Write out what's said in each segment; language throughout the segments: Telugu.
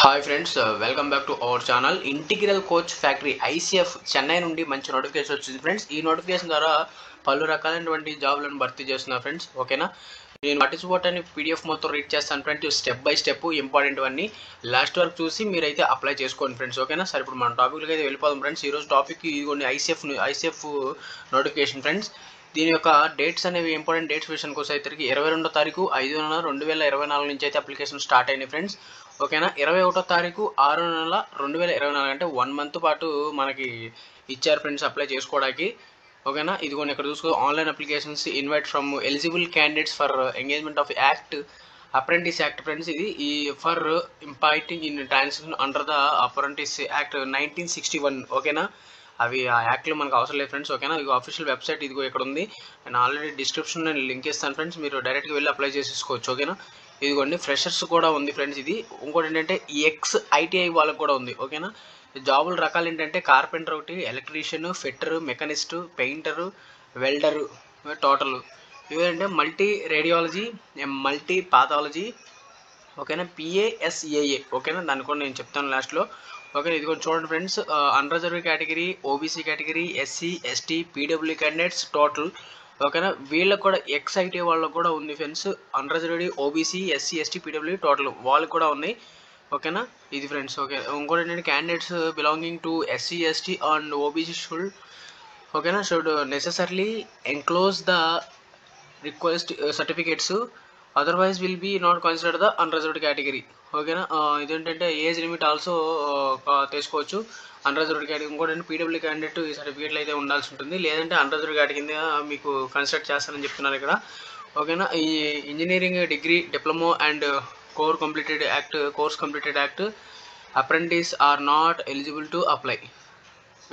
Hi friends, welcome back to our channel. Integral coach factory ICF Chennai నుండి మంచి నోటిఫికేషన్ వచ్చింది ఫ్రెండ్స్. ఈ నోటిఫికేషన్ ద్వారా పలు రకాలైనటువంటి జాబ్లను భర్తీ చేస్తున్నారు ఫ్రెండ్స్. ఓకేనా, నేను పార్టిసిపేట్ పీడిఎఫ్ మొత్తం రీడ్ చేస్తాను friends. Step by step important అన్నీ లాస్ట్ వరకు చూసి మీరైతే అప్లై చేసుకోండి ఫ్రెండ్స్. ఓకేనా, సరే ఇప్పుడు మన టాపిక్లకి అయితే వెళ్ళిపోదాం ఫ్రెండ్స్. ఈరోజు టాపిక్ ఇదిగోండి ఐసీఎఫ్ నోటిఫికేషన్ ఫ్రెండ్స్. దీని యొక్క డేట్స్ అనేవి ఇంపార్టెంట్ డేట్స్ విషయానికి వచ్చేసరికి 22వ తారీఖు 5/2024 నుంచి అయితే అప్లికేషన్ స్టార్ట్ అయినాయి ఫ్రెండ్స్. ఓకేనా, 21వ తారీఖు 6/2024 అంటే 1 మంత్ పాటు మనకి ఇచ్చారు ఫ్రెండ్స్ అప్లై చేసుకోవడానికి. ఓకేనా, ఇదిగోండి ఇక్కడ చూసుకో, online applications invite from eligible candidates for engagement of act apprentice act friends. ఇది ఈ for impacting in transaction under the apprentice act 1961. ఓకేనా, అవి ఆ యాక్ట్లో మనకు అవసరం లేదు ఫ్రెండ్స్. ఓకేనా, ఇదిగో అఫీషియల్ వెబ్సైట్ ఇదిగో ఇక్కడ ఉంది. నేను ఆల్రెడీ డిస్క్రిప్షన్ నేను లింక్ ఇస్తాను ఫ్రెండ్స్, మీరు డైరెక్ట్గా వెళ్ళి అప్లై చేసేసుకోవచ్చు. ఓకేనా, ఇదిగోండి ఫ్రెషర్స్ కూడా ఉంది ఫ్రెండ్స్. ఇది ఇంకోటి ఏంటంటే ఎక్స్ ఐటీఐ వాళ్ళకి కూడా ఉంది. ఓకేనా, జాబుల రకాలు ఏంటంటే కార్పెంటర్ ఒకటి, electrician, fitter, machinist, painter, welder, total. ఇవేంటే మల్టీ రేడియాలజీ, మల్టీ పాథాలజీ. ఓకేనా, పిఏఎస్ఏఏ. ఓకేనా, దాన్ని కూడా నేను చెప్తాను లాస్ట్లో. ఓకే, ఇది కూడా చూడండి friends. Unreserve category, OBC category, SC, ST, PW candidates total. ఓకేనా, వీళ్ళకి కూడా ఎక్స్ఐటీ వాళ్ళకి కూడా ఉంది friends. Unreserved, OBC, SC, ST, PW total వాళ్ళకి కూడా ఉన్నాయి. ఓకేనా, ఇది ఫ్రెండ్స్. ఓకే, ఇంకోటి ఏంటంటే candidates belonging to SC, ST and OBC should necessarily enclose the request certificates, otherwise will be not considered the unreserved category. ఓకేనా, ఇదేంటంటే ఏజ్ లిమిట్ ఆల్సో తీసుకోవచ్చు అన్రిజర్వ్డ్ కేటగిరీ. ఇంకోటి పీడబ్ల్యూ క్యాండిడేట్ ఈ సర్టిఫికేట్లు అయితే ఉండాల్సి ఉంటుంది, లేదంటే అన్రిజర్వ్డ్ కేటగిరీ కింద మీకు కన్సిడర్ చేస్తానని చెప్తున్నారు ఇక్కడ. ఓకేనా, ఈ engineering degree, diploma and course completed act apprentice are not eligible to apply.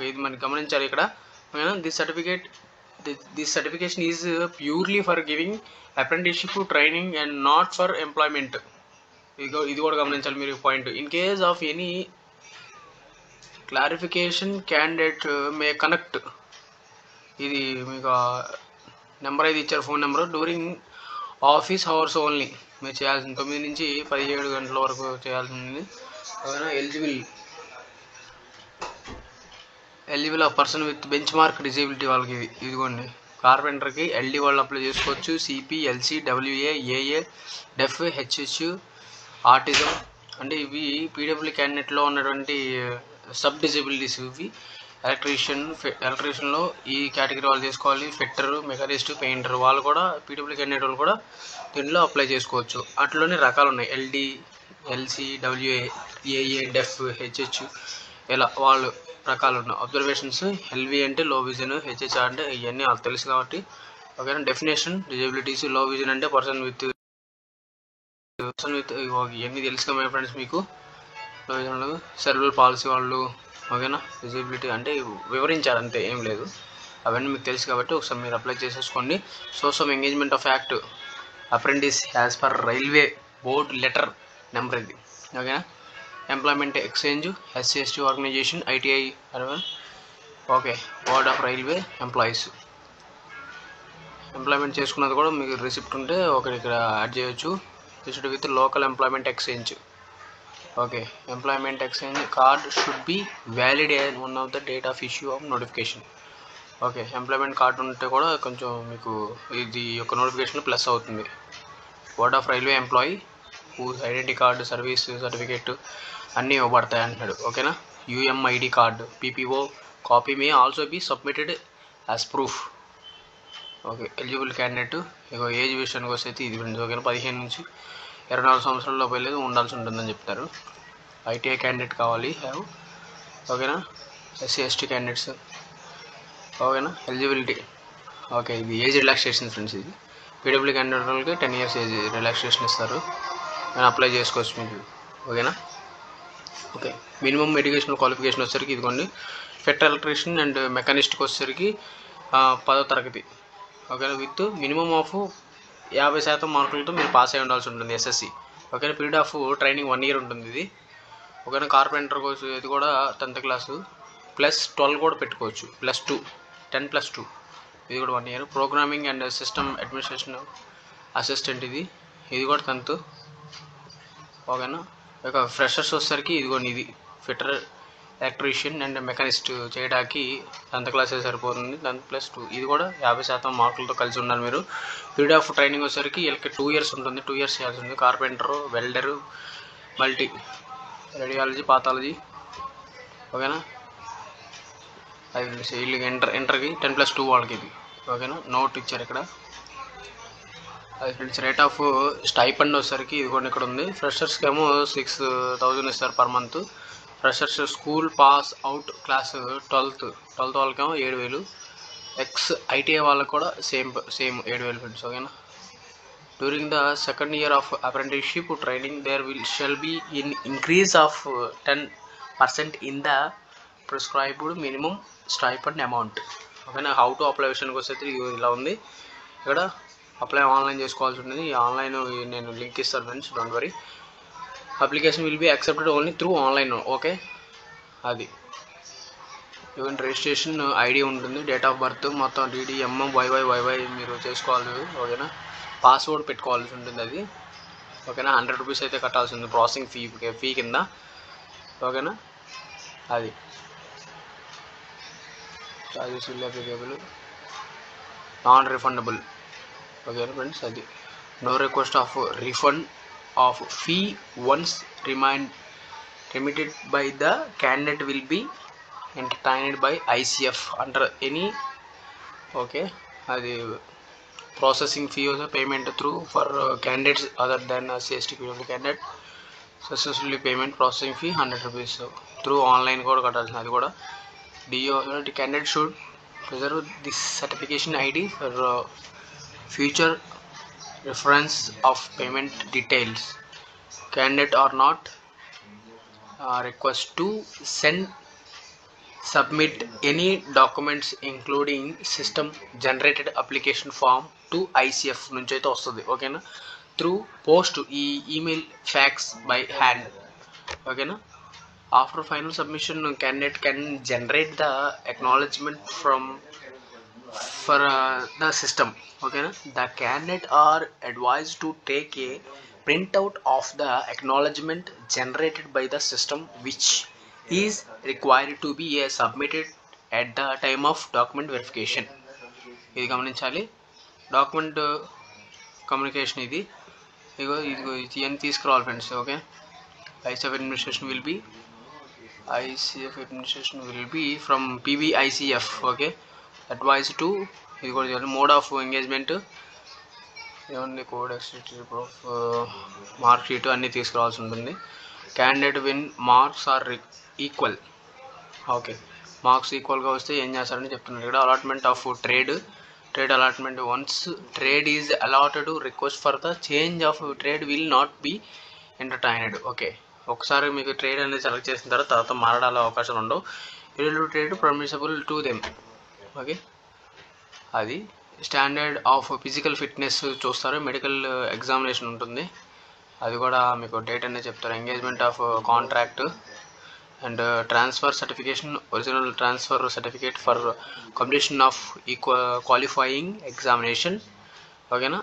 ఇది మనకి గమనించాలి ఇక్కడ. ఓకేనా, this certification is purely for giving apprenticeship training and not for employment. ఇది కూడా గమనించాలి మీరు point. In case of any clarification candidate may connect, ఇది మీకు నెంబర్ అయితే ఇచ్చారు, phone number. During office hours only మీరు చేయాల్సింది 9 నుంచి 17 గంటల వరకు చేయాల్సింది. ఓకేనా, ఎలిజిబుల్ ఆ person with bench mark disability వాళ్ళకి ఇదిగోండి. కార్పెంటర్కి ఎల్డీ వాళ్ళు అప్లై చేసుకోవచ్చు. సిపి, ఎల్సి, డబ్ల్యూఏ, ఏఏ, డెఫ్, హెచ్హెచ్, ఆర్టిజం అంటే ఇవి పీడబ్ల్యూ క్యాండిడేట్లో ఉన్నటువంటి సబ్ డిజబిలిటీస్ ఇవి. ఎలక్ట్రీషియన్లో ఈ కేటగిరీ వాళ్ళు చేసుకోవాలి. ఫిట్టర్, మెకానిస్ట్, పెయింటర్ వాళ్ళు కూడా పీడబ్ల్యూ క్యాండిడేట్ వాళ్ళు కూడా దీనిలో అప్లై చేసుకోవచ్చు. అట్లోనే రకాలు ఉన్నాయి, ఎల్డి, ఎల్సి, డబ్ల్యూఏ, ఏఏ, డెఫ్, హెచ్హెచ్, ఇలా వాళ్ళు రకాలు ఉన్నాయి. అబ్జర్వేషన్స్, ఎల్వి అంటే లో విజన్, హెచ్హెచ్ అంటే ఇవన్నీ వాళ్ళకి తెలుసు కాబట్టి. ఓకేనా, డెఫినేషన్ డిజబిలిటీస్, లో విజన్ అంటే పర్సన్ విత్ ఇవన్నీ తెలుసు కదా ఫ్రెండ్స్ మీకు. లో విజన్, సెర్బ్రల్ పాలసీ వాళ్ళు. ఓకేనా, డిజబిలిటీ అంటే వివరించారు అంతే, ఏం లేదు, అవన్నీ మీకు తెలుసు కాబట్టి ఒకసారి మీరు అప్లై చేసేసుకోండి. Social engagement of act apprentice as per railway board letter number ఇది. ఓకేనా, employment exchange, SC ST organization, ITI. Okay, board of railway employees employment చేసుకున్నది కూడా మీకు రిసిప్ట్ ఉంటే ఒకటి ఇక్కడ యాడ్ చేయొచ్చు. Receipt with local employment exchange. Okay, employment exchange card should be valid as one of the date of issue of notification. Okay, employment card ఉంటే కూడా కొంచెం మీకు ఇది యొక్క నోటిఫికేషన్ ప్లస్ అవుతుంది. Board of railway employee whose identity card, service certificate అన్నీ ఇవ్వబడతాయి అంటున్నాడు. ఓకేనా, UMID card, PPO copy may also be submitted as proof. Okay, eligible candidate ఇక ఏజ్ విషయానికి వస్తే ఇది ఫ్రెండ్స్. ఓకేనా, 15 నుంచి 24 సంవత్సరాల లోపల ఉండాల్సి ఉంటుందని చెప్తారు. ఐటీఐ క్యాండిడేట్ కావాలి హ్యావ్. ఓకేనా, ఎస్సీ ఎస్టీ క్యాండిడేట్స్. ఓకేనా, ఎలిజిబిలిటీ. ఓకే, ఇది ఏజ్ రిలాక్సేషన్ ఫ్రెండ్స్. ఇది పీడబ్ల్యూ క్యాండిడేట్ వాళ్ళకి 10 years ఏజ్ రిలాక్సేషన్ ఇస్తారు, నేను అప్లై చేసుకోవచ్చు మీకు. ఓకేనా, ఓకే, మినిమం ఎడ్యుకేషనల్ క్వాలిఫికేషన్ వచ్చేసరికి ఇదిగోండి. ఫిట్టర్, ఎలక్ట్రీషియన్ అండ్ మెకానిస్ట్కి వచ్చేసరికి 10వ తరగతి. ఓకేనా, విత్ మినిమం ఆఫ్ 50% మార్కులతో మీరు పాస్ అయి ఉండాల్సి ఉంటుంది ఎస్ఎస్సి. ఓకేనా, పీరియడ్ ఆఫ్ ట్రైనింగ్ 1 year ఉంటుంది ఇది. ఓకేనా, కార్పెంటర్ కోర్సు ఇది కూడా 10th క్లాసు +12 కూడా పెట్టుకోవచ్చు, +2, 10+2 ఇది కూడా 1 year. Programming and system administration assistant ఇది కూడా 10th. ఓకేనా, ఇక ఫ్రెషర్స్ వచ్చేసరికి ఇదిగోండి, ఇది ఫిట్టర్, ఎలక్ట్రీషియన్ అండ్ మెకానిస్ట్ చేయడానికి 10th క్లాసే సరిపోతుంది. 10+2 ఇది కూడా 50% మార్కులతో కలిసి ఉన్నారు మీరు. పీరియడ్ ఆఫ్ ట్రైనింగ్ వచ్చేసరికి వీళ్ళకి 2 years ఉంటుంది. 2 years చేయాల్సి ఉంది. Carpenter, welder, multi, radiology, pathology, ఓకేనా. అది వీళ్ళకి ఇంటర్కి 10+2 వాళ్ళకి ఇది, ఓకేనా. నోట్ ఇచ్చారు ఇక్కడ. అది ఫ్రెండ్స్ రేట్ ఆఫ్ స్టైపెండ్ వచ్చేసరికి ఇదిగోండి ఇక్కడ ఉంది. ఫ్రెషర్స్కి ఏమో 6,000 ఇస్తారు per month. Freshers school pass out class 12th వాళ్ళకేమో 7,000. ఐటీఐ వాళ్ళకి కూడా సేమ్ 7,000 ఫ్రెండ్స్, ఓకేనా. During the second year of apprenticeship training there shall be increase of 10% in the prescribed minimum stipend amount, ఓకేనా. హౌ టు అప్లై విషయానికి వస్తే ఇలా ఉంది. ఇక్కడ అప్లై ఆన్లైన్ చేసుకోవాల్సి ఉంటుంది. ఈ ఆన్లైన్ నేను లింక్ ఇస్తాను friends, don't worry. Application will be accepted only through online, okay. అది ఈవెన్ రిజిస్ట్రేషన్ ఐడి ఉంటుంది, డేట్ ఆఫ్ బర్త్ మొత్తం డీడీ, వైవై మీరు చేసుకోవాలి, ఓకేనా. పాస్వర్డ్ పెట్టుకోవాల్సి ఉంటుంది అది, ఓకేనా. 100 రూపీస్ అయితే కట్టాల్సి ఉంది ప్రాసెసింగ్ ఫీ కింద, ఓకేనా. అది charges will applicable, non refundable, ఓకేనా ఫ్రెండ్స్. అది no request of refund of fee once remitted by the candidate will be entertained by ICF under any, okay. అది processing fee also payment through for candidates other than CST PWD candidate successfully payment processing fee 100 rupees through online కూడా కట్టాల్సింది. అది కూడా the candidate should preserve this certification ID for future reference of payment details. Candidate or not request to submit any documents including system generated application form to ICF నుంచి అయితే వస్తుంది, ఓకేనా. త్రూ పోస్ట్, ఈ ఈమెయిల్, ఫ్యాక్స్, బై హ్యాండ్, ఓకేనా. After final submission candidate can generate the acknowledgement for the system, okay. The candidate are advised to take a printout of the acknowledgement generated by the system which is required to be submitted at the time of document verification. ఇది గమనించాలి. డాక్యుమెంట్ కమ్యూనికేషన్ ఇది ఇవన్నీ తీసుకురావాలి friends, okay. ICF administration will be from PBICF, okay. Advise to ఇది కూడా మోడ్ ఆఫ్ ఎంగేజ్మెంట్, ఏమన్నా కోడ్ ఆఫ్ మార్క్ షీట్ అన్నీ తీసుకురావాల్సి ఉంటుంది. Candidate when marks are equal, okay. Marks ఈక్వల్గా వస్తే ఏం చేస్తారని చెప్తున్నారు ఇక్కడ. Allotment of trade allotment once trade is allotted request for the change of trade will not be entertained, okay. ఒకసారి మీకు ట్రేడ్ అనేది సెలెక్ట్ చేసిన తర్వాత మారడాల అవకాశాలు ఉండవు. Trade permissible to them, okay. అది స్టాండర్డ్ ఆఫ్ ఫిజికల్ ఫిట్నెస్ చూస్తారు. మెడికల్ ఎగ్జామినేషన్ ఉంటుంది, అది కూడా మీకు డేట్ అనేది చెప్తారు. Engagement of contract and transfer certification, original transfer certificate for completion of qualifying examination, ఓకేనా.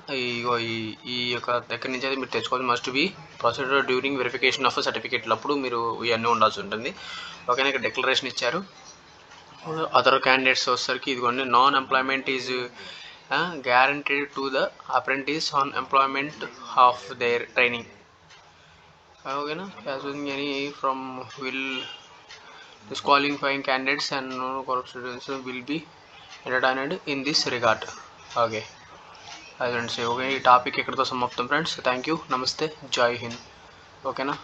ఈ యొక్క దగ్గర నుంచి అయితే మీరు తెచ్చుకోవాలి. Must be procedure during verification of సర్టిఫికేట్లు అప్పుడు మీరు ఇవన్నీ ఉండాల్సి ఉంటుంది, ఓకేనా. ఇక్కడ డిక్లరేషన్ ఇచ్చారు. అదర్ క్యాండిడేట్స్ వచ్చేసరికి ఇదిగోండి, non employment is guaranteed to the apprentice on employment of their training, ఓకేనా. Any from will disqualifying candidates and non-corrupt students will be entertained in this regard, okay. I don't say, okay. ఈ టాపిక్ ఇక్కడితో సమాప్తం ఫ్రెండ్స్. థ్యాంక్ యూ, నమస్తే, జై హింద్, ఓకేనా.